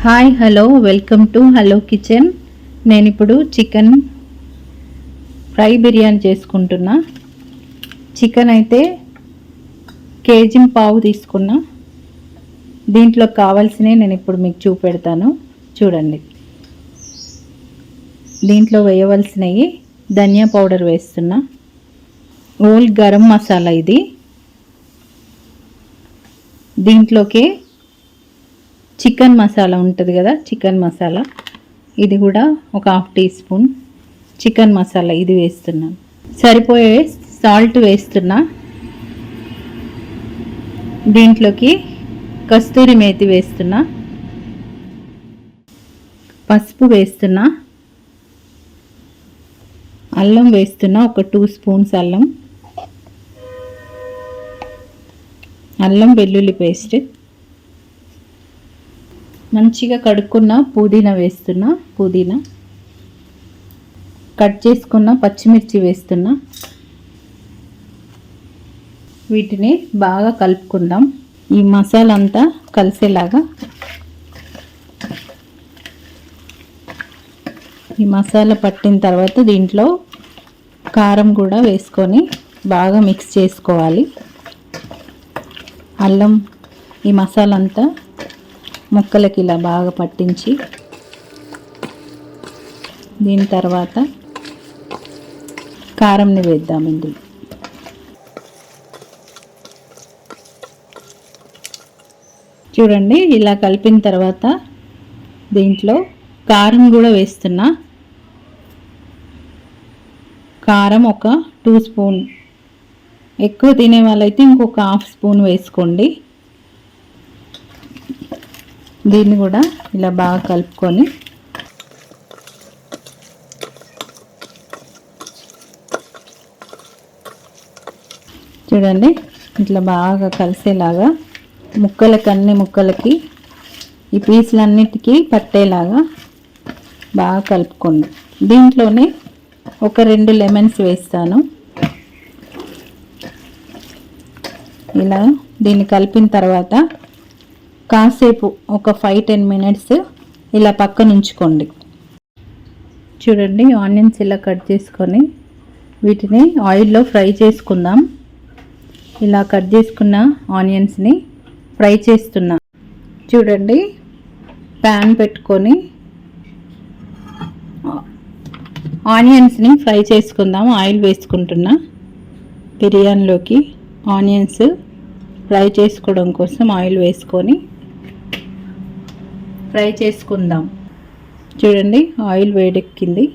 Hi hello welcome to hello kitchen. నేను ఇప్పుడు chicken fry biryani చేసుకుంటున్నా. చికెన్ అయితే కేజీ పావు తీసుకున్నా. దీంట్లో కావాల్సినవి నేను ఇప్పుడు మీకు చూపెడతాను, చూడండి. దీంట్లో వేయవలసినవి ధనియా పౌడర్ వేస్తున్నా, ఓల్ గరం మసాలా ఇది. దీంట్లోకి చికెన్ మసాలా ఉంటుంది కదా, చికెన్ మసాలా ఇది కూడా ఒక 1/2 టీ స్పూన్ చికెన్ మసాలా ఇది వేస్తున్నాను. సరిపోయే సాల్ట్ వేస్తున్నా. దీంట్లోకి కస్తూరి మేతి వేస్తున్నా, పసుపు వేస్తున్నా, అల్లం వేస్తున్నా, ఒక 2 స్పూన్స్ అల్లం వెల్లుల్లి పేస్ట్, మంచిగా కడుక్కున్న పుదీనా వేస్తున్నా, పుదీనా కట్ చేసుకున్న పచ్చిమిర్చి వేస్తున్నా. వీటిని బాగా కలుపుకుందాం, ఈ మసాలా అంతా కలిసేలాగా. ఈ మసాలా పట్టిన తర్వాత దీంట్లో కారం కూడా వేసుకొని బాగా మిక్స్ చేసుకోవాలి. అల్లం ఈ మసాలా అంతా ముక్కలకి ఇలా బాగా పట్టించి, దీని తర్వాత కారంని వేద్దాం ఇందులో. చూడండి, ఇలా కలిపిన తర్వాత దీంట్లో కారం కూడా వేస్తున్నా. కారం ఒక 2 స్పూన్, ఎక్కువ తినే వాళ్ళైతే ఇంకొక 1/2 స్పూన్ వేసుకోండి. దీన్ని కూడా ఇలా బాగా కలుపుకొని చూడండి, ఇట్లా బాగా కలిసేలాగా అన్ని ముక్కలకి ఈ పీసులన్నిటికీ పట్టేలాగా బాగా కలుపుకోండి. దీంట్లోనే ఒక 2 లెమన్స్ వేస్తాను. ఇలా దీన్ని కలిపిన తర్వాత కాసేపు ఒక 5-10 మినిట్స్ ఇలా పక్కన ఉంచుకోండి. చూడండి, ఆనియన్స్ ఇలా కట్ చేసుకొని వీటిని ఆయిల్లో ఫ్రై చేసుకుందాం. ఇలా కట్ చేసుకున్న ఆనియన్స్ని ఫ్రై చేస్తున్నా. చూడండి, ప్యాన్ పెట్టుకొని ఆనియన్స్ని ఫ్రై చేసుకుందాం. ఆయిల్ వేసుకుంటున్నా. బిర్యానీలోకి ఆనియన్స్ ఫ్రై చేసుకోవడం కోసం ఆయిల్ వేసుకొని ఫ్రై చేసుకుందాం. చూడండి, ఆయిల్ వేడెక్కింది.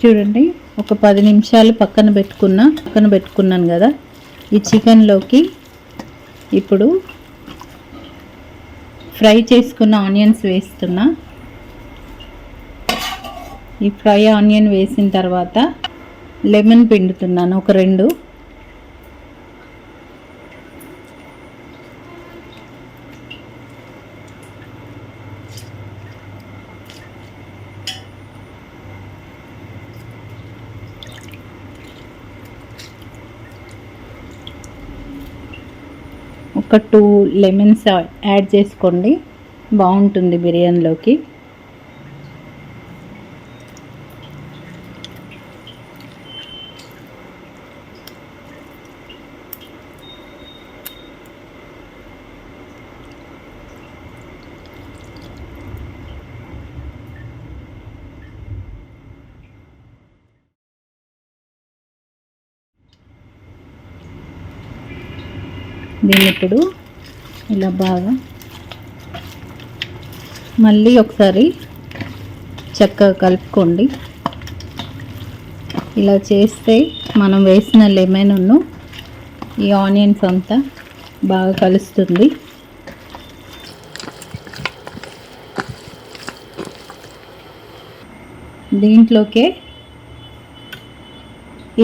చూడండి, ఒక 10 నిమిషాలు పక్కన పెట్టుకున్నాను కదా. ఈ చికెన్లోకి ఇప్పుడు ఫ్రై చేసుకున్న ఆనియన్స్ వేస్తున్నా. ఈ ఫ్రై ఆనియన్ వేసిన తర్వాత లెమన్ పిండుతున్నాను, ఒక 2. ఒక 2 లెమన్స్ యాడ్ చేసుకోండి, బాగుంటుంది బిర్యానీలోకి. దీన్ని ఇప్పుడు ఇలా బాగా మళ్ళీ ఒకసారి చక్కగా కలుపుకోండి. ఇలా చేస్తే మనం వేసిన లెమన్ను ఈ ఆనియన్స్ అంతా బాగా కలుస్తుంది. దీంట్లోకే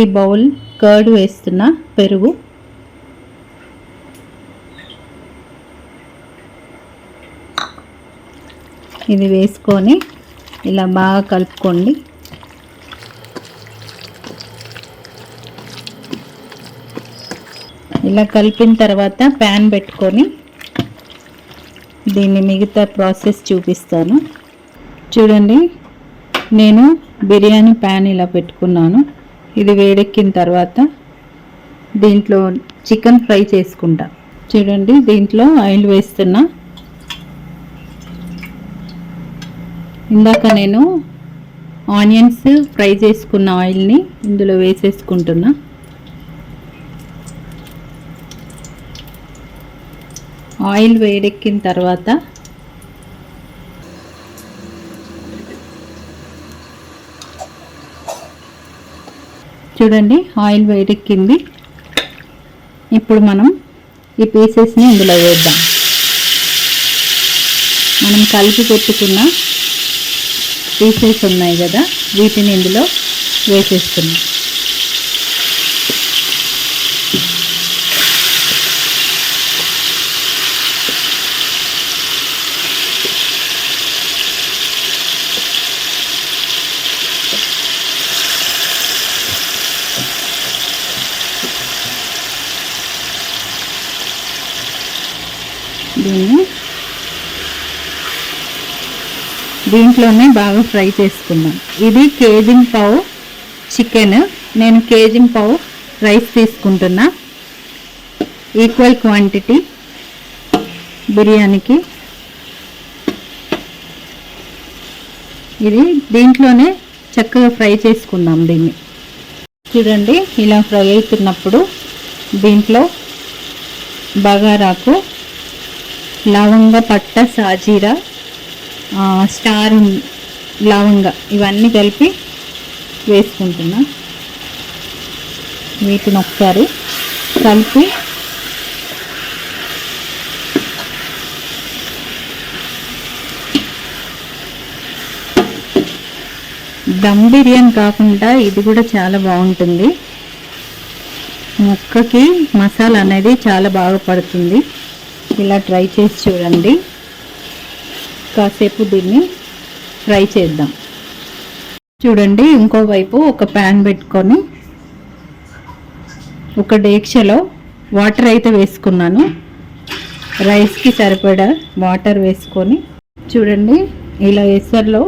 ఈ బౌల్ కర్డ్ వేస్తున్నా, పెరుగు. ఇది వేసుకొని ఇలా బాగా కలుపుకోండి. ఇలా కలిపిన తర్వాత ప్యాన్ పెట్టుకొని దీన్ని మిగతా ప్రాసెస్ చూపిస్తాను. చూడండి, నేను బిర్యానీ ప్యాన్ ఇలా పెట్టుకున్నాను. ఇది వేడెక్కిన తర్వాత దీంట్లో చికెన్ ఫ్రై చేసుకుంటా. చూడండి, దీంట్లో ఆయిల్ వేస్తున్నా. ఇందాక నేను ఆనియన్స్ ఫ్రై చేసుకున్న ఆయిల్ని ఇందులో వేసేసుకుంటున్నా. ఆయిల్ వేడెక్కిన తర్వాత చూడండి, ఆయిల్ వేడెక్కింది. ఇప్పుడు మనం ఈ పీసెస్ని ఇందులో వేద్దాం. మనం కలిపి పెట్టుకున్న పీసెస్ ఉన్నాయి కదా, వీటిని ఇందులో వేసేస్తున్నాం. దీంట్లోనే బాగా ఫ్రై చేసుకుందాం. ఇది కేజీ పావు చికెన్, నేను కేజీ పావు రైస్ తీసుకుంటున్నా. ఈక్వల్ క్వాంటిటీ బిర్యానీకి. ఇది దీంట్లోనే చక్కగా ఫ్రై చేసుకుందాం దీన్ని. చూడండి, ఇలా ఫ్రై అవుతున్నప్పుడు దీంట్లో బగారాకు, లవంగ, పట్ట, సాజీరా, స్టార్ లవంగ ఇవన్నీ కలిపి వేసుకుంటున్నా. వీటిని ఒకసారి కలిపి దమ్ బిర్యానీ కాకుండా ఇది కూడా చాలా బాగుంటుంది. ముక్కకి మసాలా అనేది చాలా బాగా పడుతుంది. ఇలా ట్రై చేసి చూడండి. కాసేపు దీన్ని ఫ్రై చేద్దాం. చూడండి, ఇంకోవైపు ఒక ప్యాన్ పెట్టుకొని ఒక డేక్షలో వాటర్ అయితే వేసుకున్నాను. రైస్కి సరిపడా వాటర్ వేసుకొని చూడండి, ఇలా ఎసర్లో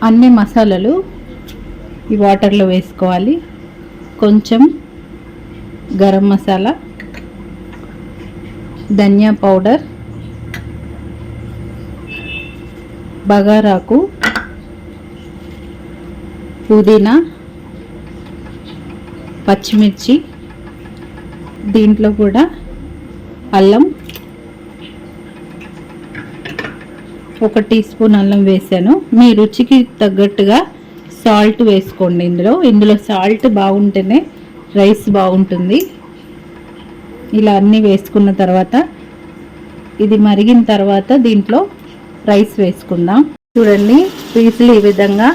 అన్ని మసాలాలు ఈ వాటర్లో వేసుకోవాలి. కొంచెం గరం మసాలా, ధనియా పౌడర్, బగారాకు, పుదీనా, పచ్చిమిర్చి, దీంట్లో కూడా అల్లం, 1 టీ స్పూన్ అల్లం వేసాను. మీ రుచికి తగ్గట్టుగా సాల్ట్ వేసుకోండి. ఇందులో సాల్ట్ బాగుంటేనే రైస్ బాగుంటుంది. ఇలా అన్నీ వేసుకున్న తర్వాత ఇది మరిగిన తర్వాత దీంట్లో రైస్ వేసుకుందాం. చూడండి, పీసులు ఈ విధంగా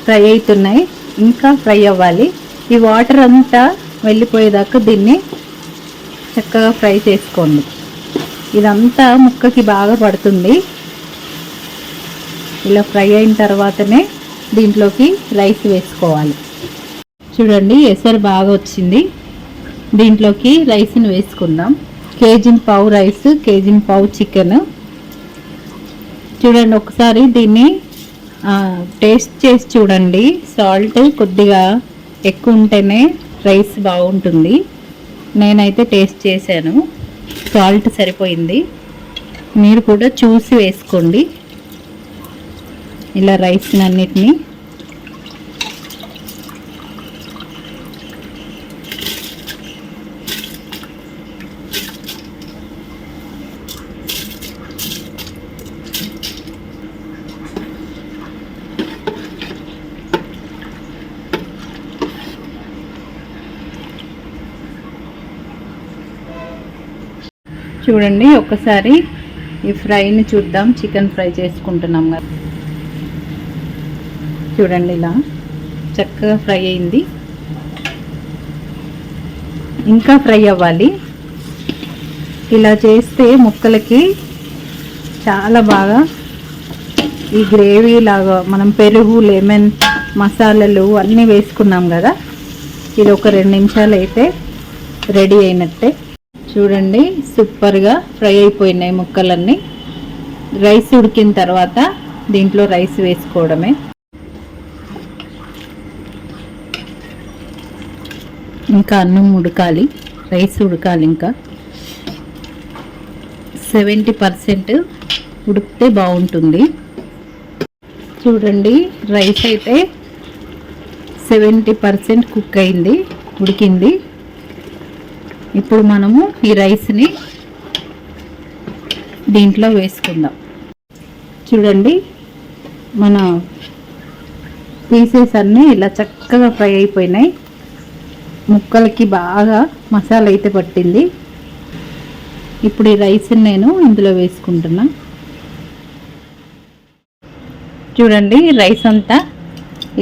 ఫ్రై అవుతున్నాయి. ఇంకా ఫ్రై అవ్వాలి. ఈ వాటర్ అంతా వెళ్ళిపోయేదాకా దీన్ని చక్కగా ఫ్రై చేసుకోండి. ఇదంతా ముక్కకి బాగా పడుతుంది. ఇలా ఫ్రై అయిన తర్వాతనే దీంట్లోకి రైస్ వేసుకోవాలి. చూడండి, ఎసరు బాగా వచ్చింది. దీంట్లోకి రైస్ని వేసుకుందాం. కేజీ పావు రైస్, కేజీ పావు చికెన్. చూడండి, ఒకసారి దీన్ని టేస్ట్ చేసి చూడండి. సాల్ట్ కొద్దిగా ఎక్కువ ఉంటేనే రైస్ బాగుంటుంది. నేనైతే టేస్ట్ చేశాను, సాల్ట్ సరిపోయింది. మీరు కూడా చూసి వేసుకోండి. ఇలా రైస్ని అన్నిటినీ చూడండి ఒకసారి ఈ ఫ్రైని చూద్దాం. చికెన్ ఫ్రై చేసుకుంటున్నాం కదా, చూడండి ఇలా చక్కగా ఫ్రై అయింది. ఇంకా ఫ్రై అవ్వాలి. ఇలా చేస్తే ముక్కలకి చాలా బాగా ఈ గ్రేవీ లాగా మనం పెరుగు, లెమన్, మసాలాలు అన్నీ వేసుకున్నాం కదా, ఇది ఒక 2 నిమిషాలు అయితే రెడీ అయినట్టే. చూడండి సూపర్గా ఫ్రై అయిపోయినాయి ముక్కలన్నీ. రైస్ ఉడికిన తర్వాత దీంట్లో రైస్ వేసుకోవడమే. ఇంకా అన్నం ఉడకాలి, రైస్ ఉడకాలి. ఇంకా 70% ఉడికితే బాగుంటుంది. చూడండి రైస్ అయితే 70% కుక్ అయింది, ఉడికింది. ఇప్పుడు మనము ఈ రైస్ని దీంట్లో వేసుకుందాం. చూడండి మన పీసెస్ అన్నీ ఇలా చక్కగా ఫ్రై అయిపోయినాయి. ముక్కలకి బాగా మసాలా అయితే పట్టింది. ఇప్పుడు ఈ రైస్ని నేను ఇందులో వేసుకుంటున్నా. చూడండి రైస్ అంతా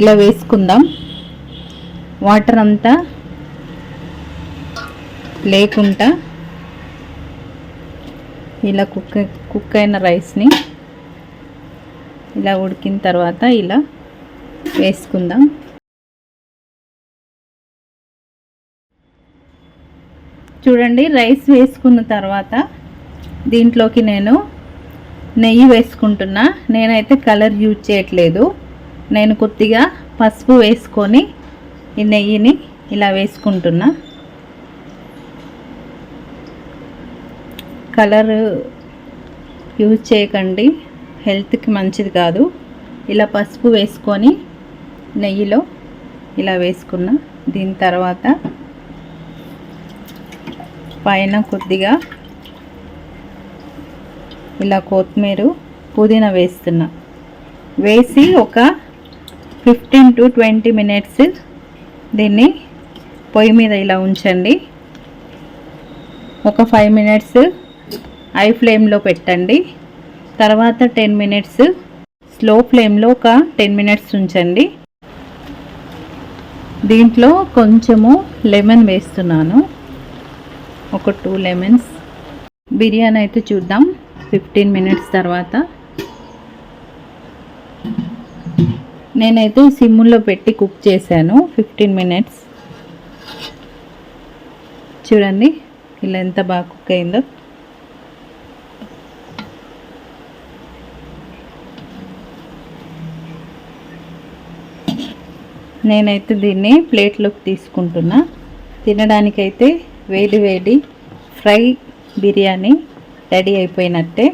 ఇలా వేసుకుందాం. వాటర్ అంతా లేకుండా ఇలా కుక్ అయిన రైస్ని ఇలా ఉడికిన తర్వాత ఇలా వేసుకుందాం. చూడండి రైస్ వేసుకున్న తర్వాత దీంట్లోకి నేను నెయ్యి వేసుకుంటున్నా. నేనైతే కలర్ యూజ్ చేయట్లేదు. నేను కొద్దిగా పసుపు వేసుకొని ఈ నెయ్యిని ఇలా వేసుకుంటున్నా. కలర్ యూజ్ చేయకండి, హెల్త్కి మంచిది కాదు. ఇలా పసుపు వేసుకొని నెయ్యిలో ఇలా వేసుకున్నా. దీని తర్వాత పైన కొద్దిగా ఇలా కొత్తిమీర, పుదీనా వేస్తున్నా. వేసి ఒక 15 to 20 minutes దీన్ని పొయ్యి మీద ఇలా ఉంచండి. ఒక 5 minutes హై ఫ్లేమ్లో పెట్టండి. తర్వాత 10 minutes స్లో ఫ్లేమ్లో ఒక 10 minutes ఉంచండి. దీంట్లో కొంచెము లెమన్ వేస్తున్నాను, ఒక 2 lemons. బిర్యానీ అయితే చూద్దాం 15 minutes తర్వాత. నేనైతే సిమ్లో పెట్టి కుక్ చేశాను 15 minutes. చూడండి ఇలా ఎంత బాగా కుక్ అయిందో. నేనైతే దీన్ని ప్లేట్లోకి తీసుకుంటున్నా. తినడానికైతే వేడి వేడి ఫ్రై బిర్యానీ రెడీ అయిపోయినట్టే.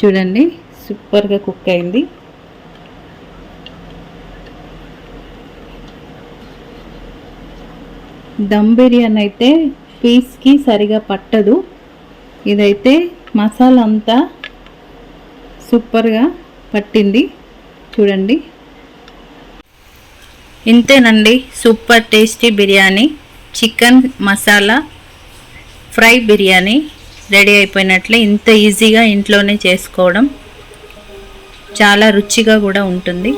చూడండి సూపర్గా కుక్ అయింది. దమ్ బిర్యానీ అయితే పీస్కి సరిగా పట్టదు. ఇదైతే మసాలా అంతా సూపర్గా పట్టింది. చూడండి ఇంతేనండి, super tasty biryani, chicken masala fry biryani ready అయిపోయినట్లే. ఇంత ఈజీగా ఇంట్లోనే చేసుకోవడం, చాలా రుచిగా కూడా ఉంటుంది.